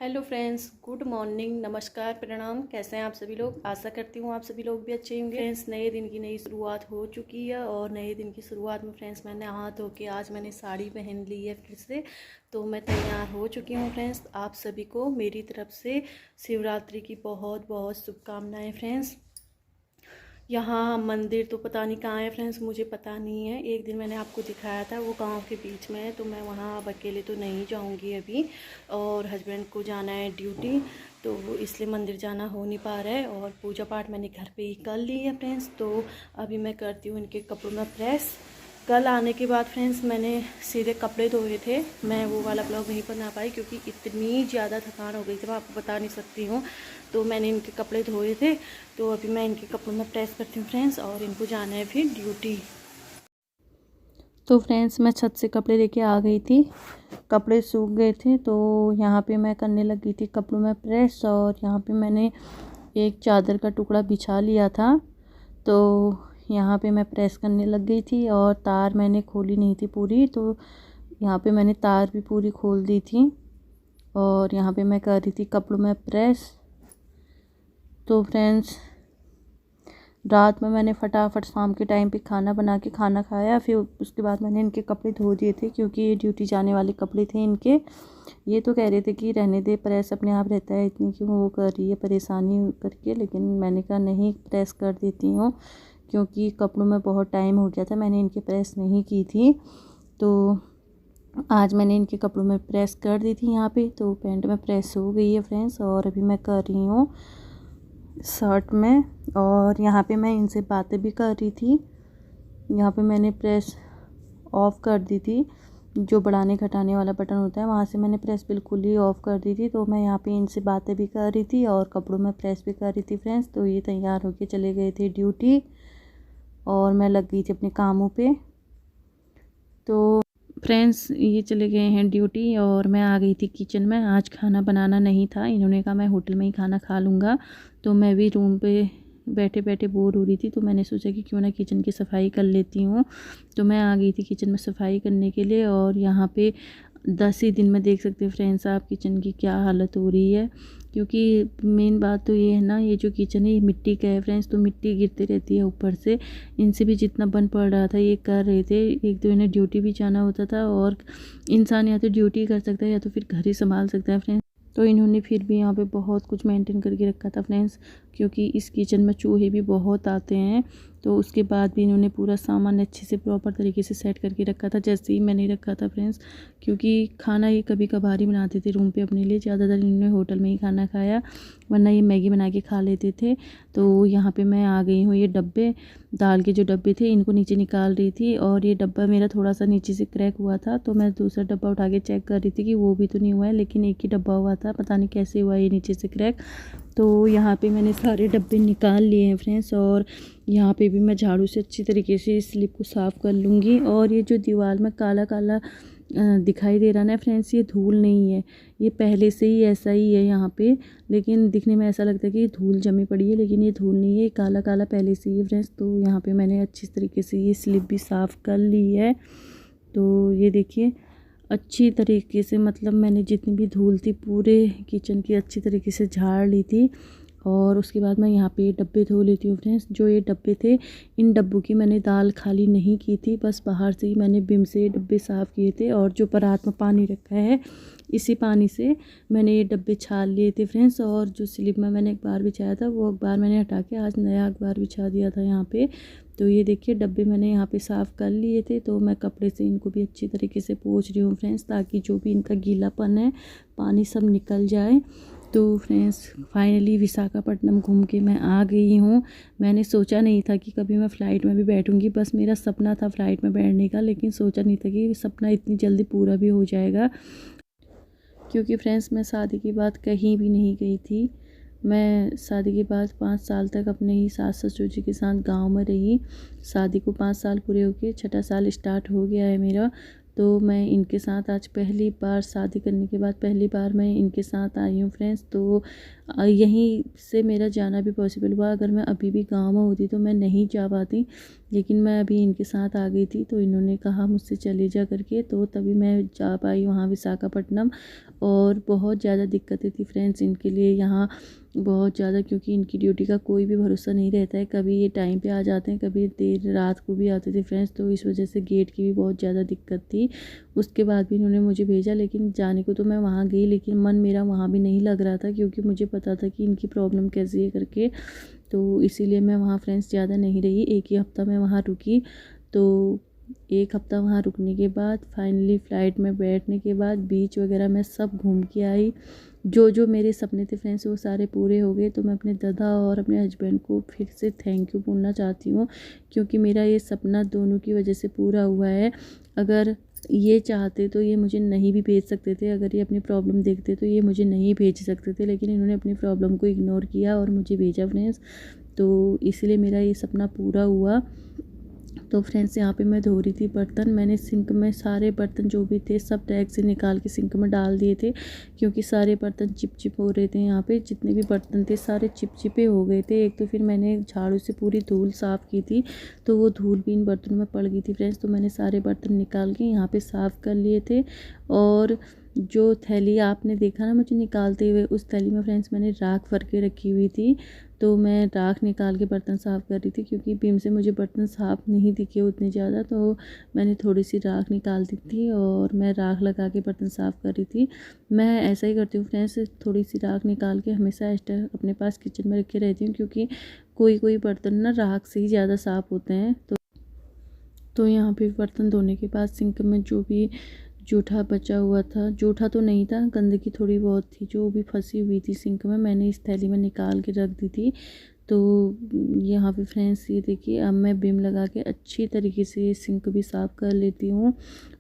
Hello friends, good morning, नमस्कार, प्रणाम। कैसे हैं आप सभी लोग। आशा करती हूँ आप सभी लोग भी अच्छे होंगे। फ्रेंड्स, नए दिन की नई शुरुआत हो चुकी है और नए दिन की शुरुआत में फ्रेंड्स मैंने हाथ धो के आज मैंने साड़ी पहन ली है फिर से। तो मैं तैयार हो चुकी हूँ फ्रेंड्स। आप सभी को मेरी तरफ से शिवरात्रि की बहुत बहुत शुभकामनाएँ फ्रेंड्स। यहाँ मंदिर तो पता नहीं कहाँ है फ्रेंड्स, मुझे पता नहीं है। एक दिन मैंने आपको दिखाया था, वो गांव के बीच में है, तो मैं वहाँ अब अकेले तो नहीं जाऊँगी अभी। और हस्बैंड को जाना है ड्यूटी, तो इसलिए मंदिर जाना हो नहीं पा रहा है। और पूजा पाठ मैंने घर पे ही कर ली है फ्रेंड्स। तो अभी मैं करती हूँ इनके कपड़ों में प्रेस। कल आने के बाद फ्रेंड्स मैंने सीधे कपड़े धोए थे। मैं वो वाला ब्लॉग नहीं बना पाई क्योंकि इतनी ज़्यादा थकान हो गई थी, मैं आपको बता नहीं सकती हूँ। तो मैंने इनके कपड़े धोए थे। तो अभी मैं इनके कपड़ों में प्रेस करती हूँ फ्रेंड्स, और इनको जाना है फिर ड्यूटी। तो फ्रेंड्स, मैं छत से कपड़े लेके आ गई थी। कपड़े सूख गए थे तो यहाँ पे मैं करने लगी थी कपड़ों में प्रेस। और यहाँ पे मैंने एक चादर का टुकड़ा बिछा लिया था, तो यहाँ पे मैं प्रेस करने लग गई थी। और तार मैंने खोली नहीं थी पूरी, तो यहाँ पे मैंने तार भी पूरी खोल दी थी। और यहाँ पे मैं कर रही थी कपड़ों में प्रेस। तो फ्रेंड्स, रात में मैंने फटाफट शाम के टाइम पे खाना बना के खाना खाया। फिर उसके बाद मैंने इनके कपड़े धो दिए थे क्योंकि ये ड्यूटी जाने वाले कपड़े थे इनके। ये तो कह रहे थे कि रहने दे, प्रेस अपने आप रहता है, इतनी क्यों वो कर रही है परेशानी करके। लेकिन मैंने कहा नहीं, प्रेस कर देती हूँ क्योंकि कपड़ों में बहुत टाइम हो गया था, मैंने इनके प्रेस नहीं की थी। तो आज मैंने इनके कपड़ों में प्रेस कर दी थी यहाँ पे। तो पैंट में प्रेस हो गई है फ्रेंड्स, और अभी मैं कर रही हूँ शर्ट में। और यहाँ पे मैं इनसे बातें भी कर रही थी। यहाँ पे मैंने प्रेस ऑफ़ कर दी थी, जो बढ़ाने घटाने वाला बटन होता है वहाँ से मैंने प्रेस बिल्कुल ही ऑफ़ कर दी थी। तो मैं यहाँ पे इनसे बातें भी कर रही थी और कपड़ों में प्रेस भी कर रही थी फ्रेंड्स। तो ये तैयार होके चले गए थे ड्यूटी और मैं लग गई थी अपने कामों पे। तो फ्रेंड्स, ये चले गए हैं ड्यूटी और मैं आ गई थी किचन में। आज खाना बनाना नहीं था, इन्होंने कहा मैं होटल में ही खाना खा लूँगा। तो मैं भी रूम पे बैठे बैठे बोर हो रही थी, तो मैंने सोचा कि क्यों ना किचन की सफाई कर लेती हूँ। तो मैं आ गई थी किचन में सफाई करने के लिए। और यहाँ पे 10 ही दिन में देख सकते हैं फ्रेंड्स आप किचन की क्या हालत हो रही है। क्योंकि मेन बात तो ये है ना, ये जो किचन है ये मिट्टी का है फ्रेंड्स, तो मिट्टी गिरती रहती है ऊपर से। इनसे भी जितना बन पड़ रहा था ये कर रहे थे। एक तो इन्हें ड्यूटी भी जाना होता था, और इंसान या तो ड्यूटी कर सकता है या तो फिर घर ही संभाल सकता है फ्रेंड्स। तो इन्होंने फिर भी यहाँ पे बहुत कुछ मेंटेन करके रखा था फ्रेंड्स, क्योंकि इस किचन में चूहे भी बहुत आते हैं। तो उसके बाद भी इन्होंने पूरा सामान अच्छे से प्रॉपर तरीके से सेट करके रखा था, जैसे ही मैंने रखा था फ्रेंड्स। क्योंकि खाना ये कभी कभार ही बनाते थे रूम पे अपने लिए, ज़्यादातर इन्होंने होटल में ही खाना खाया, वरना ये मैगी बना के खा लेते थे। तो यहाँ पे मैं आ गई हूँ। ये डब्बे, दाल के जो डब्बे थे इनको नीचे निकाल रही थी। और ये डब्बा मेरा थोड़ा सा नीचे से क्रैक हुआ था, तो मैं दूसरा डब्बा उठा के चेक कर रही थी कि वो भी तो नहीं हुआ है। लेकिन एक ही डब्बा हुआ था, पता नहीं कैसे हुआ ये नीचे से क्रैक। तो यहाँ पे मैंने सारे डब्बे निकाल लिए हैं फ्रेंड्स। और यहाँ पे भी मैं झाड़ू से अच्छी तरीके से इस स्लिप को साफ़ कर लूँगी। और ये जो दीवार में काला काला दिखाई दे रहा ना फ्रेंड्स, ये धूल नहीं है, ये पहले से ही ऐसा ही है यहाँ पे। लेकिन दिखने में ऐसा लगता है कि धूल जमी पड़ी है, लेकिन ये धूल नहीं है, ये काला काला पहले से ही है फ्रेंड्स। तो यहाँ पे मैंने अच्छी तरीके से ये स्लिप भी साफ़ कर ली है। तो ये देखिए अच्छी तरीके से, मतलब मैंने जितनी भी धूल थी पूरे किचन की अच्छी तरीके से झाड़ ली थी। और उसके बाद मैं यहाँ पे ये डब्बे धो लेती हूँ फ्रेंड्स। जो ये डब्बे थे, इन डब्बों की मैंने दाल खाली नहीं की थी, बस बाहर से ही मैंने बिम से ये डब्बे साफ़ किए थे। और जो परात में पानी रखा है, इसी पानी से मैंने ये डब्बे छाल लिए थे फ्रेंड्स। और जो स्लिप में मैंने अखबार बिछाया था, वो अखबार मैंने हटा के आज नया अखबार बिछा दिया था यहाँ पे। तो ये देखिए डब्बे मैंने यहाँ पे साफ़ कर लिए थे। तो मैं कपड़े से इनको भी अच्छी तरीके से पोंछ रही हूँ फ्रेंड्स, ताकि जो भी इनका गीलापन है, पानी सब निकल जाए। तो फ्रेंड्स, फाइनली विशाखापट्टनम घूम के मैं आ गई हूँ। मैंने सोचा नहीं था कि कभी मैं फ़्लाइट में भी बैठूँगी, बस मेरा सपना था फ़्लाइट में बैठने का, लेकिन सोचा नहीं था कि सपना इतनी जल्दी पूरा भी हो जाएगा। क्योंकि फ्रेंड्स, मैं शादी के बाद कहीं भी नहीं गई थी। मैं शादी के बाद 5 साल तक अपने ही सास ससुर जी के साथ गांव में रही। शादी को 5 साल पूरे हो गए, छठा साल स्टार्ट हो गया है मेरा। तो मैं इनके साथ आज पहली बार, शादी करने के बाद पहली बार मैं इनके साथ आई हूँ फ्रेंड्स। तो यहीं से मेरा जाना भी पॉसिबल हुआ। अगर मैं अभी भी गांव में होती तो मैं नहीं जा पाती, लेकिन मैं अभी इनके साथ आ गई थी, तो इन्होंने कहा मुझसे चले जा करके, तो तभी मैं जा पाई वहाँ विशाखापट्टनम। और बहुत ज़्यादा दिक्कतें थी फ्रेंड्स इनके लिए यहाँ, बहुत ज़्यादा, क्योंकि इनकी ड्यूटी का कोई भी भरोसा नहीं रहता है। कभी ये टाइम पे आ जाते हैं, कभी देर रात को भी आते थे फ्रेंड्स, तो इस वजह से गेट की भी बहुत ज़्यादा दिक्कत थी। उसके बाद भी इन्होंने मुझे भेजा, लेकिन जाने को तो मैं वहाँ गई, लेकिन मन मेरा वहाँ भी नहीं लग रहा था, क्योंकि मुझे पता था कि इनकी प्रॉब्लम कैसी है करके। तो इसीलिए मैं वहाँ फ्रेंड्स ज़्यादा नहीं रही, एक ही हफ़्ता मैं वहाँ रुकी। तो एक हफ़्ता वहाँ रुकने के बाद फाइनली फ़्लाइट में बैठने के बाद बीच वगैरह मैं सब घूम के आई। जो जो मेरे सपने थे फ्रेंड्स वो सारे पूरे हो गए। तो मैं अपने दादा और अपने हस्बैंड को फिर से थैंक यू बोलना चाहती हूँ, क्योंकि मेरा ये सपना दोनों की वजह से पूरा हुआ है। अगर ये चाहते तो ये मुझे नहीं भी भेज सकते थे, अगर ये अपनी प्रॉब्लम देखते तो ये मुझे नहीं भेज सकते थे, लेकिन इन्होंने अपनी प्रॉब्लम को इग्नोर किया और मुझे भेजा फ्रेंड्स। तो इसलिए मेरा ये सपना पूरा हुआ। तो फ्रेंड्स यहाँ पे मैं धो रही थी बर्तन। मैंने सिंक में सारे बर्तन जो भी थे सब टैग से निकाल के सिंक में डाल दिए थे, क्योंकि सारे बर्तन चिपचिप हो रहे थे। यहाँ पे जितने भी बर्तन थे सारे चिपचिपे हो गए थे। एक तो फिर मैंने झाड़ू से पूरी धूल साफ़ की थी, तो वो धूल भी इन बर्तनों में पड़ गई थी फ्रेंड्स। तो मैंने सारे बर्तन निकाल के यहाँ पर साफ़ कर लिए थे। और जो थैली आपने देखा ना मुझे निकालते हुए, उस थैली में फ्रेंड्स मैंने राख भर के रखी हुई थी। तो मैं राख निकाल के बर्तन साफ़ कर रही थी, क्योंकि बीम से मुझे बर्तन साफ़ नहीं दिखे उतने ज़्यादा, तो मैंने थोड़ी सी राख निकाल दी थी और मैं राख लगा के बर्तन साफ़ कर रही थी। मैं ऐसा ही करती हूँ फ्रेंड्स, थोड़ी सी राख निकाल के हमेशा एक्स्ट्रा अपने पास किचन में रखे रहती हूँ, क्योंकि कोई कोई बर्तन ना राख से ही ज़्यादा साफ़ होते हैं। तो यहाँ पे बर्तन धोने के बाद सिंक में जो भी जूठा बचा हुआ था, जूठा तो नहीं था, गंदगी थोड़ी बहुत थी जो भी फंसी हुई थी सिंक में, मैंने इस थैली में निकाल के रख दी थी। तो यहाँ पे फ्रेंड्स ये देखिए, अब मैं विम लगा के अच्छी तरीके से सिंक भी साफ़ कर लेती हूँ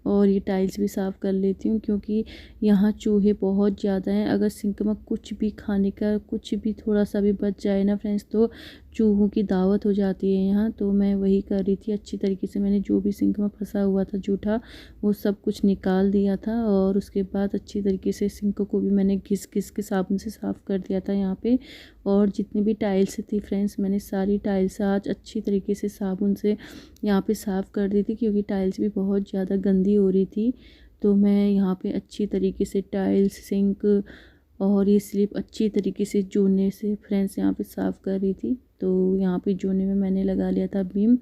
और ये टाइल्स भी साफ़ कर लेती हूँ, क्योंकि यहाँ चूहे बहुत ज़्यादा हैं। अगर सिंक में कुछ भी खाने का कुछ भी थोड़ा सा भी बच जाए ना फ्रेंड्स, तो चूहों की दावत हो जाती है यहाँ। तो मैं वही कर रही थी, अच्छी तरीके से मैंने जो भी सिंक में फंसा हुआ था जूठा वो सब कुछ निकाल दिया था। और उसके बाद अच्छी तरीके से सिंक को भी मैंने घिस घिस के साबुन से साफ़ कर दिया था यहाँ पे। और जितनी भी टाइल्स थी फ्रेंड्स, मैंने सारी टाइल्स आज अच्छी तरीके से साबुन से यहाँ पे साफ़ कर दी थी, क्योंकि टाइल्स भी बहुत ज़्यादा गंदी हो रही थी। तो मैं यहाँ पे अच्छी तरीके से टाइल्स, सिंक और ये स्लिप अच्छी तरीके से जूने से फ्रेंड्स यहाँ पे साफ़ कर रही थी। तो यहाँ पे जूने में मैंने लगा लिया था बीम।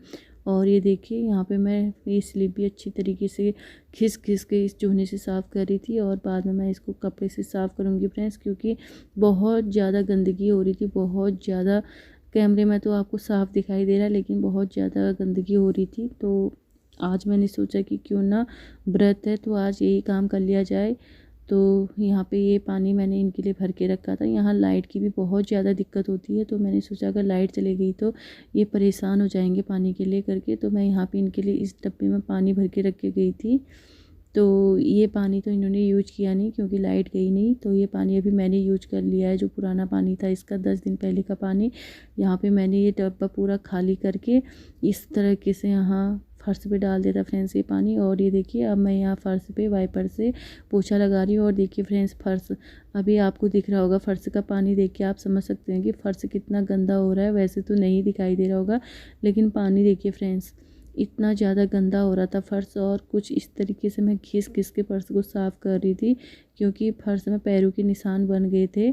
और ये देखिए यहाँ पे मैं ये स्लिप भी अच्छी तरीके से घिस घिस के इस जूने से साफ़ कर रही थी। और बाद में मैं इसको कपड़े से साफ़ करूँगी फ्रेंड्स, क्योंकि बहुत ज़्यादा गंदगी हो रही थी, बहुत ज़्यादा। कैमरे में तो आपको साफ़ दिखाई दे रहा है, लेकिन बहुत ज़्यादा गंदगी हो रही थी। तो आज मैंने सोचा कि क्यों ना, व्रत है तो आज यही काम कर लिया जाए। तो यहाँ पे ये पानी मैंने इनके लिए भर के रखा था। यहाँ लाइट की भी बहुत ज़्यादा दिक्कत होती है, तो मैंने सोचा अगर लाइट चली गई तो ये परेशान हो जाएंगे पानी के लिए करके। तो मैं यहाँ पे इनके लिए इस डब्बे में पानी भर के रख के गई थी। तो ये पानी तो इन्होंने यूज किया नहीं, क्योंकि लाइट गई नहीं। तो ये पानी अभी मैंने यूज कर लिया है, जो पुराना पानी था इसका 10 दिन पहले का पानी। यहाँ पे मैंने ये डब्बा पूरा खाली करके इस तरीके से यहाँ फ़र्श पे डाल देता फ्रेंड्स ये पानी। और ये देखिए, अब मैं यहाँ फ़र्श पे वाइपर से पोछा लगा रही हूँ। और देखिए फ्रेंड्स, फ़र्श अभी आपको दिख रहा होगा, फ़र्श का पानी देख के आप समझ सकते हैं कि फ़र्श कितना गंदा हो रहा है। वैसे तो नहीं दिखाई दे रहा होगा, लेकिन पानी देखिए फ्रेंड्स, इतना ज़्यादा गंदा हो रहा था फ़र्श। और कुछ इस तरीके से मैं घिस घिस के फ़र्श को साफ़ कर रही थी, क्योंकि फ़र्श में पैरों के निशान बन गए थे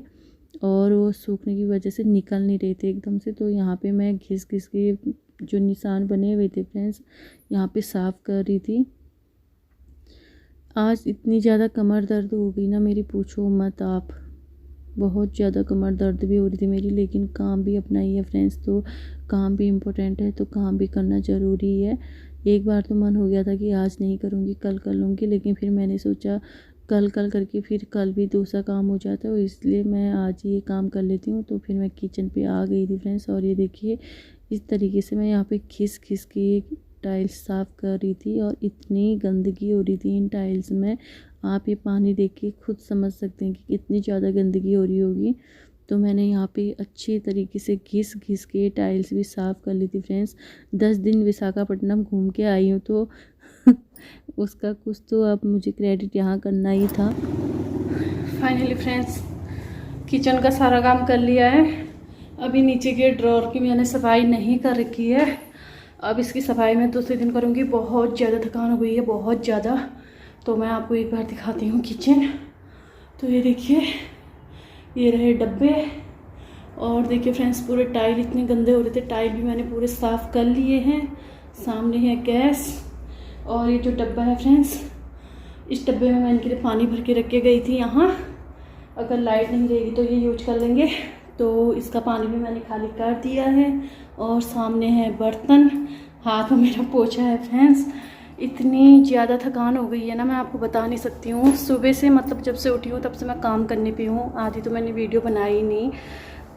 और वो सूखने की वजह से निकल नहीं रहे थे एकदम से। तो यहाँ पे मैं घिस घिस के जो निशान बने हुए थे फ्रेंड्स, यहाँ पे साफ़ कर रही थी। आज इतनी ज़्यादा कमर दर्द हो गई ना मेरी, पूछो मत आप। बहुत ज़्यादा कमर दर्द भी हो रही थी मेरी, लेकिन काम भी अपना ही है फ्रेंड्स। तो काम भी इम्पोर्टेंट है, तो काम भी करना ज़रूरी है। एक बार तो मन हो गया था कि आज नहीं करूँगी, कल कर लूँगी, लेकिन फिर मैंने सोचा कल कल करके फिर कल भी दूसरा काम हो जाता है, इसलिए मैं आज ये काम कर लेती हूँ। तो फिर मैं किचन पे आ गई थी फ्रेंड्स। और ये देखिए, इस तरीके से मैं यहाँ पे घिस घिस के टाइल्स साफ़ कर रही थी, और इतनी गंदगी हो रही थी इन टाइल्स में, आप ये पानी देख के खुद समझ सकते हैं कि कितनी ज़्यादा गंदगी हो रही होगी। तो मैंने यहाँ पे अच्छी तरीके से घिस घिस के टाइल्स भी साफ़ कर ली थी फ्रेंड्स। 10 दिन विशाखापट्टनम घूम के आई हूँ, तो उसका कुछ तो अब मुझे क्रेडिट यहाँ करना ही था। फाइनली फ्रेंड्स, किचन का सारा काम कर लिया है। अभी नीचे के ड्रॉर की मैंने सफाई नहीं कर रखी है, अब इसकी सफाई मैं दूसरे दिन करूँगी। बहुत ज़्यादा थकान हो गई है, बहुत ज़्यादा। तो मैं आपको एक बार दिखाती हूँ किचन। तो ये देखिए, ये रहे डब्बे। और देखिए फ्रेंड्स, पूरे टाइल इतने गंदे हो रहे थे, टाइल भी मैंने पूरे साफ़ कर लिए हैं। सामने है गैस। और ये जो डब्बा है फ्रेंड्स, इस डब्बे में मैं इनके लिए पानी भर के रख के गई थी यहाँ। अगर लाइट नहीं रहेगी तो ये यूज कर लेंगे। तो इसका पानी भी मैंने खाली कर दिया है। और सामने है बर्तन, हाथ में मेरा पोछा है फ्रेंड्स। इतनी ज़्यादा थकान हो गई है ना, मैं आपको बता नहीं सकती हूँ। सुबह से मतलब जब से उठी हूँ तब से मैं काम करने पे हूँ। आधी तो मैंने वीडियो बनाई नहीं,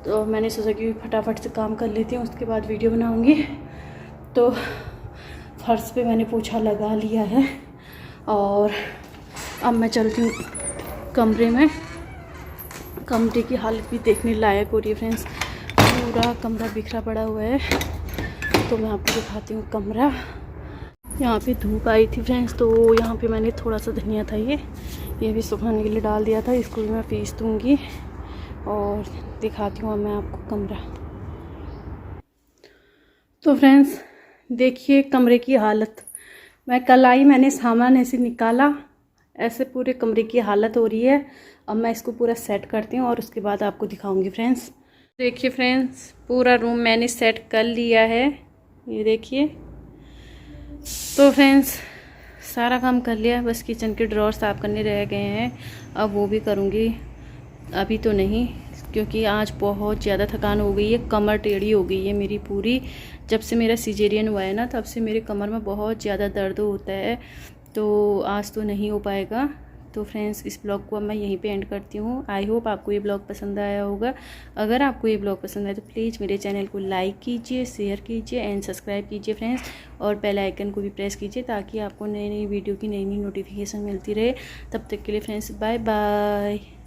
तो मैंने सोचा कि फटाफट से काम कर लेती हूँ, उसके बाद वीडियो बनाऊँगी। तो फर्श पे मैंने पोछा लगा लिया है। और अब मैं चलती हूँ कमरे में। कमरे की हालत भी देखने लायक हो रही है फ्रेंड्स, पूरा कमरा बिखरा पड़ा हुआ है। तो मैं आपको दिखाती हूँ कमरा। यहाँ पे धूप आई थी फ्रेंड्स, तो यहाँ पे मैंने थोड़ा सा धनिया था ये भी सुखाने के लिए डाल दिया था। इसको भी मैं पीस दूँगी और दिखाती हूँ अब मैं आपको कमरा। तो फ्रेंड्स देखिए कमरे की हालत। मैं कल आई, मैंने सामान ऐसे निकाला, ऐसे पूरे कमरे की हालत हो रही है। अब मैं इसको पूरा सेट करती हूँ और उसके बाद आपको दिखाऊंगी फ्रेंड्स। देखिए फ्रेंड्स, पूरा रूम मैंने सेट कर लिया है, ये देखिए। तो फ्रेंड्स सारा काम कर लिया, बस किचन के ड्रॉर साफ़ करने रह गए हैं। अब वो भी करूँगी, अभी तो नहीं, क्योंकि आज बहुत ज़्यादा थकान हो गई है। कमर टेढ़ी हो गई है मेरी पूरी। जब से मेरा सिजेरियन हुआ है ना, तब से मेरे कमर में बहुत ज़्यादा दर्द होता है। तो आज तो नहीं हो पाएगा। तो फ्रेंड्स इस ब्लॉग को अब मैं यहीं पे एंड करती हूँ। आई होप आपको ये ब्लॉग पसंद आया होगा। अगर आपको ये ब्लॉग पसंद आए तो प्लीज़ मेरे चैनल को लाइक कीजिए, शेयर कीजिए एंड सब्सक्राइब कीजिए फ्रेंड्स। और बेल आइकन को भी प्रेस कीजिए ताकि आपको नई नई वीडियो की नई नई नोटिफिकेशन मिलती रहे। तब तक के लिए फ्रेंड्स बाय बाय।